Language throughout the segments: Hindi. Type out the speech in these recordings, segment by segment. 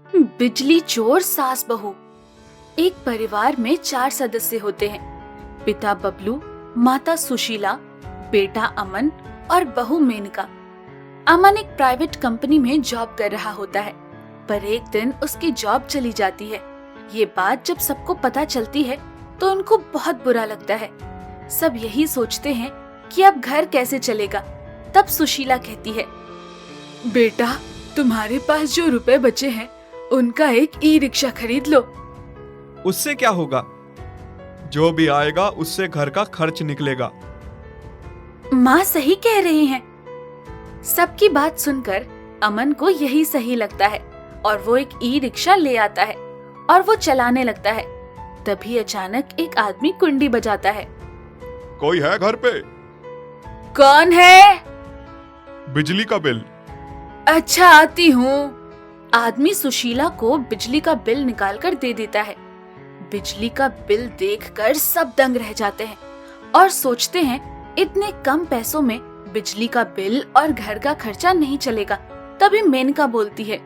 बिजली चोर सास बहू। एक परिवार में 4 सदस्य होते हैं। पिता बबलू, माता सुशीला, बेटा अमन और बहू मेनका। अमन एक प्राइवेट कंपनी में जॉब कर रहा होता है, पर एक दिन उसकी जॉब चली जाती है। ये बात जब सबको पता चलती है तो उनको बहुत बुरा लगता है। सब यही सोचते हैं कि अब घर कैसे चलेगा। तब सुशीला कहती है, बेटा, तुम्हारे पास जो रुपए बचे हैं उनका एक ई रिक्शा खरीद लो। उससे क्या होगा? जो भी आएगा उससे घर का खर्च निकलेगा। माँ सही कह रही हैं। सबकी बात सुनकर अमन को यही सही लगता है और वो एक ई रिक्शा ले आता है और वो चलाने लगता है। तभी अचानक एक आदमी कुंडी बजाता है। कोई है घर पे? कौन है? बिजली का बिल। अच्छा, आती हूँ। आदमी सुशीला को बिजली का बिल निकालकर दे देता है। बिजली का बिल देखकर सब दंग रह जाते हैं और सोचते हैं इतने कम पैसों में बिजली का बिल और घर का खर्चा नहीं चलेगा। तभी मेनका बोलती है,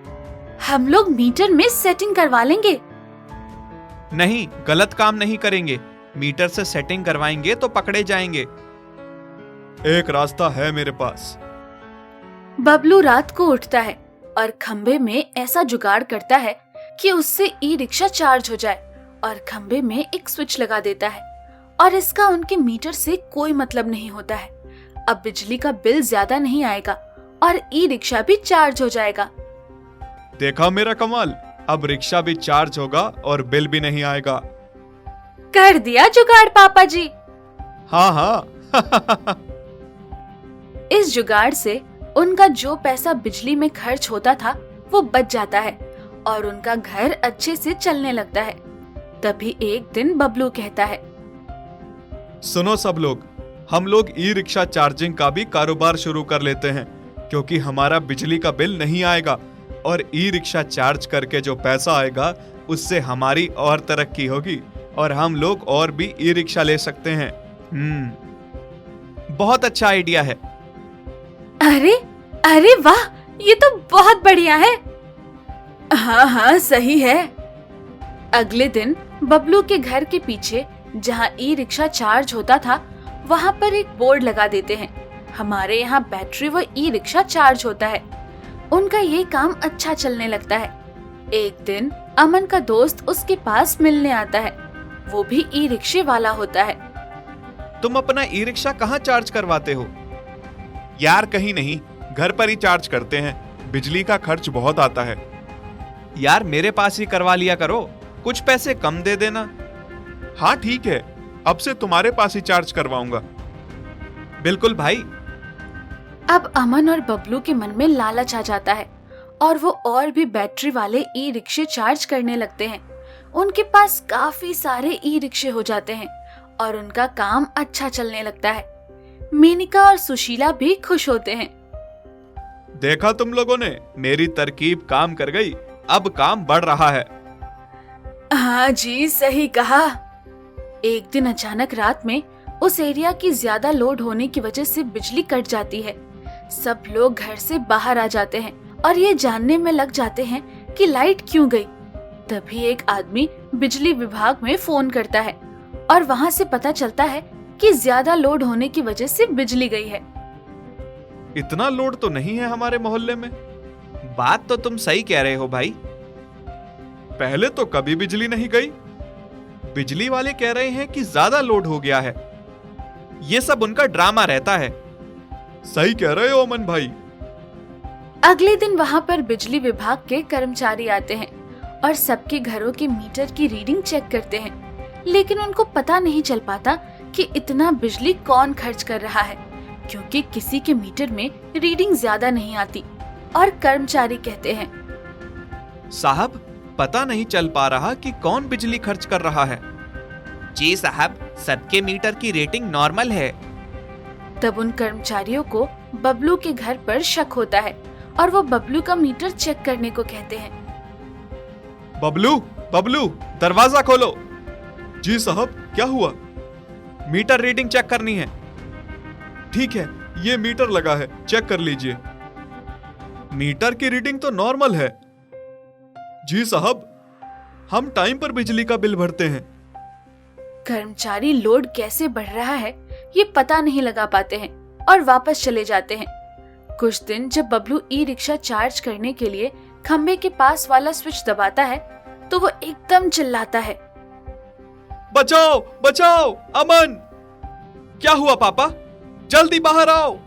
हम लोग मीटर में सेटिंग करवा लेंगे। नहीं, गलत काम नहीं करेंगे। मीटर से सेटिंग करवाएंगे तो पकड़े जाएंगे। एक रास्ता है मेरे पास। बबलू रात को उठता है और खंबे में ऐसा जुगाड़ करता है कि उससे ई रिक्शा चार्ज हो जाए और खंबे में एक स्विच लगा देता है। और इसका उनके मीटर से कोई मतलब नहीं होता है। अब बिजली का बिल ज्यादा नहीं आएगा और ई रिक्शा भी चार्ज हो जाएगा। देखा मेरा कमाल, अब रिक्शा भी चार्ज होगा और बिल भी नहीं आएगा। कर दिया जुगाड़ पापा जी। हाँ हाँ। इस जुगाड़ से उनका जो पैसा बिजली में खर्च होता था वो बच जाता है और उनका घर अच्छे से चलने लगता है। तभी एक दिन बबलू कहता है, सुनो सब लोग, हम लोग ई रिक्शा चार्जिंग का भी कारोबार शुरू कर लेते हैं, क्योंकि हमारा बिजली का बिल नहीं आएगा और ई रिक्शा चार्ज करके जो पैसा आएगा उससे हमारी और तरक्की होगी और हम लोग और भी ई रिक्शा ले सकते हैं। बहुत अच्छा आइडिया है। अरे अरे वाह, ये तो बहुत बढ़िया है। हाँ हाँ, सही है। अगले दिन बबलू के घर के पीछे जहाँ ई रिक्शा चार्ज होता था वहाँ पर एक बोर्ड लगा देते हैं, हमारे यहाँ बैटरी व ई रिक्शा चार्ज होता है। उनका ये काम अच्छा चलने लगता है। एक दिन अमन का दोस्त उसके पास मिलने आता है। वो भी ई रिक्शे वाला होता है। तुम अपना ई रिक्शा कहाँ चार्ज करवाते हो? यार कहीं नहीं, घर पर ही चार्ज करते हैं। बिजली का खर्च बहुत आता है। यार मेरे पास ही करवा लिया करो, कुछ पैसे कम दे देना। हाँ ठीक है, अब से तुम्हारे पास ही चार्ज करवाऊंगा। बिल्कुल भाई। अब अमन और बबलू के मन में लालच आ जाता है और वो और भी बैटरी वाले ई रिक्शे चार्ज करने लगते हैं। उनके पास काफी सारे ई रिक्शे हो जाते हैं और उनका काम अच्छा चलने लगता है। मेनिका और सुशीला भी खुश होते हैं। देखा तुम लोगों ने, मेरी तरकीब काम कर गई। अब काम बढ़ रहा है। हाँ जी, सही कहा। एक दिन अचानक रात में उस एरिया की ज्यादा लोड होने की वजह से बिजली कट जाती है। सब लोग घर से बाहर आ जाते हैं और ये जानने में लग जाते हैं कि लाइट क्यों गई। तभी एक आदमी बिजली विभाग में फोन करता है और वहाँ से पता चलता है कि ज्यादा लोड होने की वजह से बिजली गई है। इतना लोड तो नहीं है हमारे मोहल्ले में। बात तो तुम सही कह रहे हो भाई। पहले तो कभी बिजली नहीं गई। बिजली वाले कह रहे हैं कि ज्यादा लोड हो गया है। ये सब उनका ड्रामा रहता है। सही कह रहे हो अमन भाई। अगले दिन वहाँ पर बिजली विभाग के कर्मचारी आते हैं और सबके घरों के मीटर की रीडिंग चेक करते हैं, लेकिन उनको पता नहीं चल पाता कि इतना बिजली कौन खर्च कर रहा है, क्योंकि किसी के मीटर में रीडिंग ज्यादा नहीं आती। और कर्मचारी कहते हैं, साहब, पता नहीं चल पा रहा कि कौन बिजली खर्च कर रहा है। जी साहब, सबके मीटर की रेटिंग नॉर्मल है। तब उन कर्मचारियों को बबलू के घर पर शक होता है और वो बबलू का मीटर चेक करने को कहते हैं। बबलू, बबलू, दरवाजा खोलो। जी साहब, क्या हुआ? मीटर रीडिंग चेक करनी है। ठीक है, ये मीटर लगा है, चेक कर लीजिए। मीटर की रीडिंग तो नॉर्मल है। जी साहब, हम टाइम पर बिजली का बिल भरते हैं। कर्मचारी लोड कैसे बढ़ रहा है ये पता नहीं लगा पाते हैं और वापस चले जाते हैं। कुछ दिन जब बबलू ई रिक्शा चार्ज करने के लिए खंबे के पास वाला स्विच दबाता है तो वो एकदम चिल्लाता है, बचाओ बचाओ, अमन! क्या हुआ पापा? जल्दी बाहर आओ।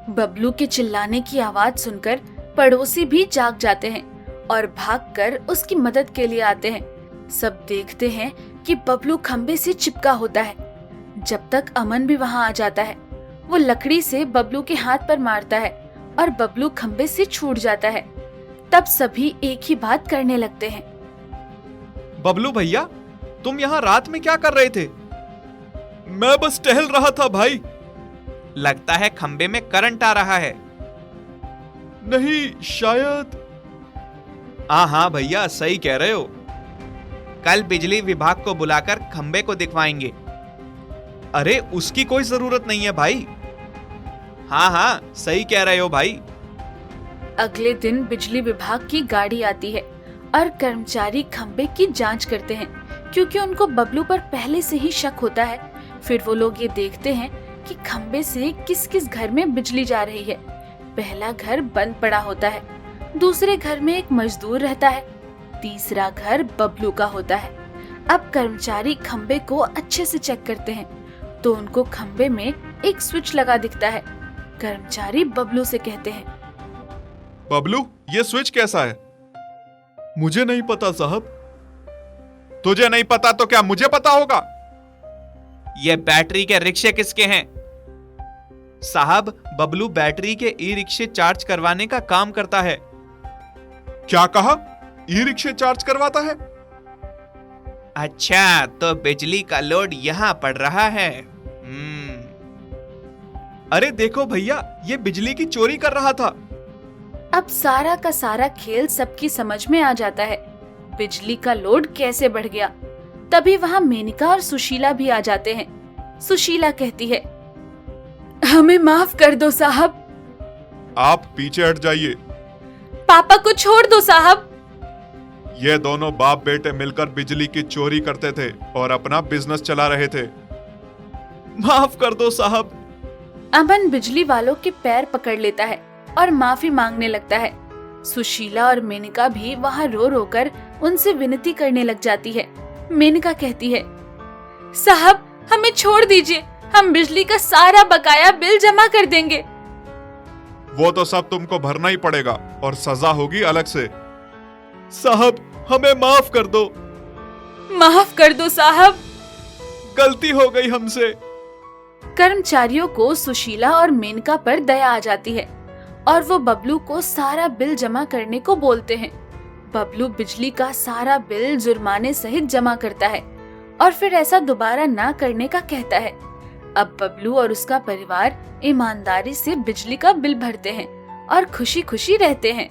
बबलू के चिल्लाने की आवाज सुनकर पड़ोसी भी जाग जाते हैं और भागकर उसकी मदद के लिए आते हैं। सब देखते हैं कि बबलू खंबे से चिपका होता है। जब तक अमन भी वहां आ जाता है, वो लकड़ी से बबलू के हाथ पर मारता है और बबलू खंबे से छूट जाता है। तब सभी एक ही बात करने लगते हैं। बबलू भैया, तुम यहाँ रात में क्या कर रहे थे? मैं बस टहल रहा था भाई। लगता है खंबे में करंट आ रहा है। नहीं, शायद। हाँ भैया, सही कह रहे हो। कल बिजली विभाग को बुलाकर खंबे को दिखवाएंगे। अरे उसकी कोई जरूरत नहीं है भाई। हाँ, सही कह रहे हो भाई। अगले दिन बिजली विभाग की गाड़ी आती है और कर्मचारी खंबे की जांच करते हैं क्योंकि उनको बबलू पर पहले से ही शक होता है। फिर वो लोग ये देखते हैं कि खंबे से किस किस घर में बिजली जा रही है। पहला घर बंद पड़ा होता है, दूसरे घर में एक मजदूर रहता है, तीसरा घर बबलू का होता है। अब कर्मचारी खंबे को अच्छे से चेक करते हैं तो उनको खंबे में एक स्विच लगा दिखता है। कर्मचारी बबलू से कहते हैं, बबलू, ये स्विच कैसा है? मुझे नहीं पता साहब। तुझे नहीं पता तो क्या मुझे पता होगा? ये बैटरी के रिक्शे किसके हैं? साहब, बबलू बैटरी के ई रिक्शे चार्ज करवाने का काम करता है। क्या कहा? ई रिक्शे चार्ज करवाता है? अच्छा, तो बिजली का लोड यहाँ पड़ रहा है। अरे देखो भैया, ये बिजली की चोरी कर रहा था। अब सारा का सारा खेल सबकी समझ में आ जाता है। बिजली का लोड कैसे बढ़ गया। तभी वहाँ मेनका और सुशीला भी आ जाते हैं। सुशीला कहती है, हमें माफ कर दो साहब। आप पीछे हट जाइए। पापा को छोड़ दो साहब। ये दोनों बाप बेटे मिलकर बिजली की चोरी करते थे और अपना बिजनेस चला रहे थे। माफ कर दो साहब। अमन बिजली वालों के पैर पकड़ लेता है और माफी मांगने लगता है। सुशीला और मेनका भी वहाँ रो रो कर उनसे विनती करने लग जाती है। मेनका कहती है, साहब हमें छोड़ दीजिए, हम बिजली का सारा बकाया बिल जमा कर देंगे। वो तो सब तुमको भरना ही पड़ेगा और सजा होगी अलग से। साहब, हमें माफ कर दो। माफ कर दो साहब। गलती हो गई हमसे। कर्मचारियों को सुशीला और मेनका पर दया आ जाती है और वो बबलू को सारा बिल जमा करने को बोलते हैं। बबलू बिजली का सारा बिल जुर्माने सहित जमा करता है और फिर ऐसा दोबारा ना करने का कहता है। अब बबलू और उसका परिवार ईमानदारी से बिजली का बिल भरते हैं और खुशी खुशी रहते हैं।